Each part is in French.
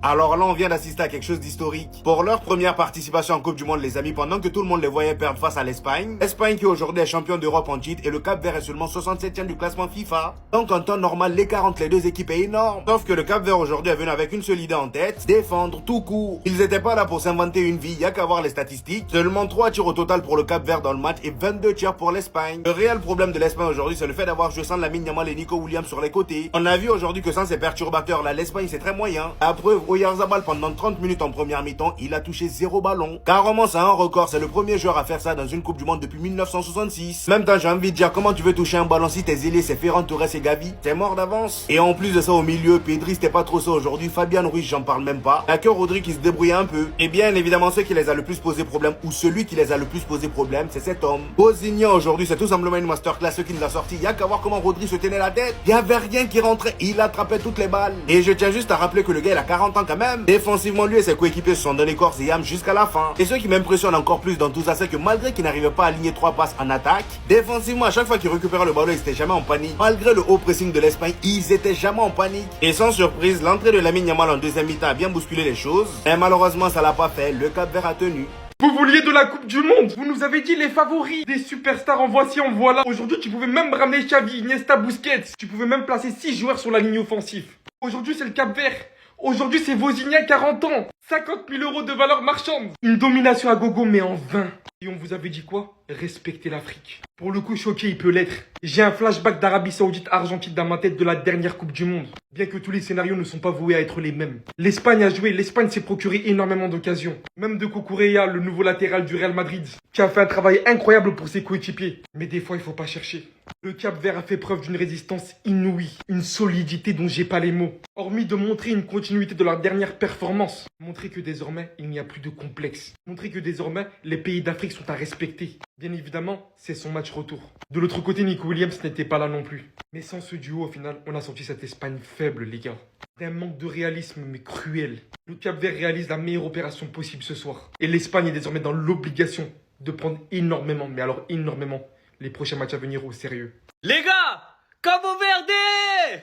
Alors là, on vient d'assister à quelque chose d'historique. Pour leur première participation en Coupe du Monde, les amis, pendant que tout le monde les voyait perdre face à l'Espagne, l'Espagne qui aujourd'hui est champion d'Europe en titre et le Cap-Vert est seulement 67e du classement FIFA. Donc en temps normal, l'écart entre les deux équipes est énorme. Sauf que le Cap-Vert aujourd'hui est venu avec une seule idée en tête, défendre tout court. Ils étaient pas là pour s'inventer une vie, y a qu'à voir les statistiques. Seulement 3 tirs au total pour le Cap-Vert dans le match et 22 tirs pour l'Espagne. Le réel problème de l'Espagne aujourd'hui, c'est le fait d'avoir joué sans Lamine Yamal et Nico Williams sur les côtés. On a vu aujourd'hui que sans ces perturbateurs là, l'Espagne c'est très moyen. La preuve, Oyarzabal pendant 30 minutes en première mi-temps, il a touché 0 ballon. Carrément, c'est un record, c'est le premier joueur à faire ça dans une Coupe du Monde depuis 1966. Même temps, j'ai envie de dire, comment tu veux toucher un ballon si tes ailiers c'est Ferran Torres et Gavi? T'es mort d'avance. Et en plus de ça, au milieu, Pedri c'était pas trop ça aujourd'hui, Fabian Ruiz j'en parle même pas. Y'a que Rodri qui se débrouille un peu. Et bien évidemment, ceux qui les a le plus posé problème, ou celui qui les a le plus posé problème, c'est cet homme. Bosignan aujourd'hui, c'est tout simplement une masterclass, ce qui nous a sorti. Y'a qu'à voir comment Rodri se tenait la tête. Y'avait rien qui rentrait, il attrapait toutes les balles. Et je tiens juste à rappeler que le gars il a 40 ans quand même. Défensivement, lui et ses coéquipiers se sont donné corps et âme jusqu'à la fin. Et ce qui m'impressionne encore plus dans tout ça, c'est que malgré qu'il n'arrivait pas à aligner 3 passes en attaque, défensivement, à chaque fois qu'il récupérait le ballon, ils étaient jamais en panique. Malgré le haut pressing de l'Espagne, ils étaient jamais en panique. Et sans surprise, l'entrée de Lamine Yamal en deuxième mi-temps a bien bousculé les choses. Mais malheureusement, ça l'a pas fait. Le Cap-Vert a tenu. Vous vouliez de la Coupe du Monde. Vous nous avez dit les favoris. Des superstars en voici, en voilà. Aujourd'hui, tu pouvais même ramener Xavi, Iniesta, Busquets. Tu pouvais même placer 6 joueurs sur la ligne offensive. Aujourd'hui, c'est le Cap-Vert. Aujourd'hui, c'est Vozinha, 40 ans. 50 000 euros de valeur marchande. Une domination à gogo, mais en vain. Et on vous avait dit quoi? Respectez l'Afrique. Pour le coup, choqué, il peut l'être. J'ai un flashback d'Arabie Saoudite-Argentine dans ma tête de la dernière Coupe du Monde. Bien que tous les scénarios ne sont pas voués à être les mêmes. L'Espagne a joué, l'Espagne s'est procuré énormément d'occasions. Même de Cucurella, le nouveau latéral du Real Madrid, qui a fait un travail incroyable pour ses coéquipiers. Mais des fois, il faut pas chercher. Le Cap-Vert a fait preuve d'une résistance inouïe, une solidité dont j'ai pas les mots. Hormis de montrer une continuité de leur dernière performance, montrer que désormais, il n'y a plus de complexe. Montrer que désormais, les pays d'Afrique sont à respecter. Bien évidemment, c'est son match retour. De l'autre côté, Nico Williams n'était pas là non plus. Mais sans ce duo, au final, on a sorti cette Espagne faible, les gars. D'un manque de réalisme, mais cruel. Le Cap-Vert réalise la meilleure opération possible ce soir. Et l'Espagne est désormais dans l'obligation de prendre énormément, mais alors énormément, les prochains matchs à venir au sérieux. Les gars, Cabo Verde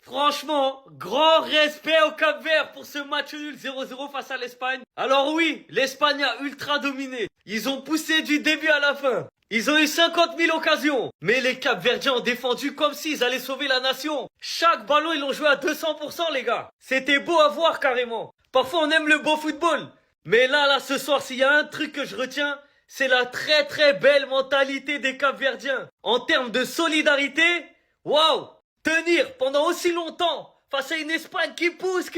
Franchement, grand respect au Cap-Vert pour ce match nul 0-0 face à l'Espagne. Alors oui, l'Espagne a ultra dominé. Ils ont poussé du début à la fin. Ils ont eu 50 000 occasions. Mais les Cap-Verdiens ont défendu comme s'ils allaient sauver la nation. Chaque ballon, ils l'ont joué à 200%, les gars. C'était beau à voir carrément. Parfois, on aime le beau football. Mais là, ce soir, s'il y a un truc que je retiens, c'est la très très belle mentalité des Cap-Verdiens. En termes de solidarité, waouh! Tenir pendant aussi longtemps face à une Espagne qui pousse.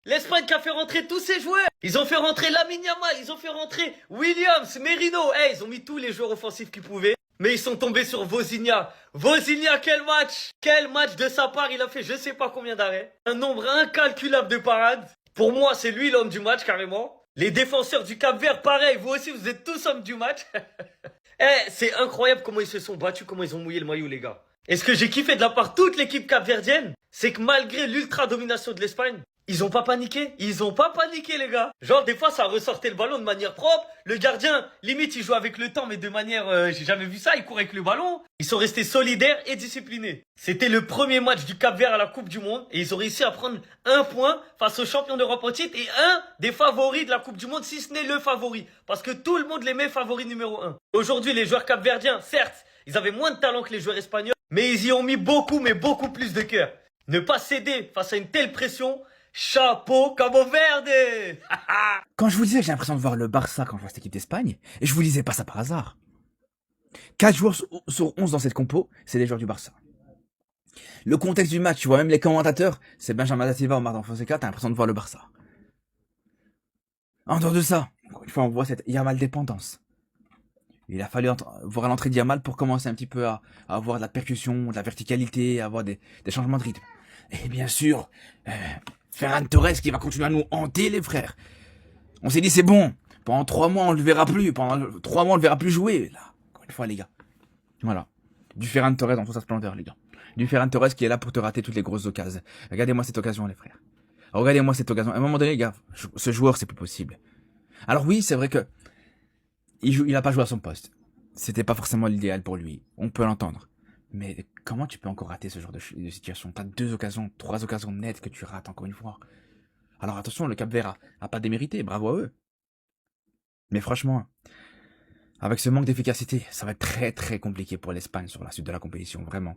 L'Espagne qui a fait rentrer tous ses joueurs. Ils ont fait rentrer Lamine Yamal, ils ont fait rentrer Williams, Merino. Ils ont mis tous les joueurs offensifs qu'ils pouvaient. Mais ils sont tombés sur Vozinha. Vozinha, quel match! Quel match de sa part, il a fait je sais pas combien d'arrêts. Un nombre incalculable de parades. Pour moi, c'est lui l'homme du match, carrément. Les défenseurs du Cap-Vert, pareil, vous aussi, vous êtes tous hommes du match. C'est incroyable comment ils se sont battus, comment ils ont mouillé le maillot, les gars. Et ce que j'ai kiffé de la part de toute l'équipe capverdienne, c'est que malgré l'ultra domination de l'Espagne, ils ont pas paniqué. Ils ont pas paniqué, les gars. Genre, des fois, ça ressortait le ballon de manière propre. Le gardien, limite, il joue avec le temps, mais de manière... j'ai jamais vu ça, il court avec le ballon. Ils sont restés solidaires et disciplinés. C'était le premier match du Cap-Vert à la Coupe du Monde. Et ils ont réussi à prendre un point face aux champions d'Europe en titre et un des favoris de la Coupe du Monde, si ce n'est le favori. Parce que tout le monde les met favori numéro 1. Aujourd'hui, les joueurs capverdiens, certes, ils avaient moins de talent que les joueurs espagnols, mais ils y ont mis beaucoup, mais beaucoup plus de cœur. Ne pas céder face à une telle pression... Chapeau Cabo Verde. Quand je vous disais que j'ai l'impression de voir le Barça quand je vois cette équipe d'Espagne, et je vous disais pas ça par hasard. 4 joueurs sur 11 dans cette compo, c'est des joueurs du Barça. Le contexte du match, tu vois, même les commentateurs, c'est Benjamin Da Silva ou Martin Fonseca, t'as l'impression de voir le Barça. En dehors de ça, encore une fois, on voit cette Yamal dépendance. Il a fallu voir l'entrée de Yamal pour commencer un petit peu à avoir de la percussion, de la verticalité, à avoir des changements de rythme. Et bien sûr, Ferran Torres qui va continuer à nous hanter, les frères. On s'est dit, c'est bon. Pendant 3 mois, on le verra plus. Pendant 3 mois, on le verra plus jouer. Là, encore une fois, les gars. Voilà. Du Ferran Torres dans toute sa splendeur, les gars. Du Ferran Torres qui est là pour te rater toutes les grosses occasions. Regardez-moi cette occasion, les frères. Regardez-moi cette occasion. À un moment donné, les gars, ce joueur, c'est plus possible. Alors oui, c'est vrai que il a pas joué à son poste. C'était pas forcément l'idéal pour lui. On peut l'entendre. Mais comment tu peux encore rater ce genre de situation? T'as 2 occasions, 3 occasions nettes que tu rates encore une fois. Alors attention, le Cap-Vert a pas démérité, bravo à eux. Mais franchement, avec ce manque d'efficacité, ça va être très très compliqué pour l'Espagne sur la suite de la compétition, vraiment.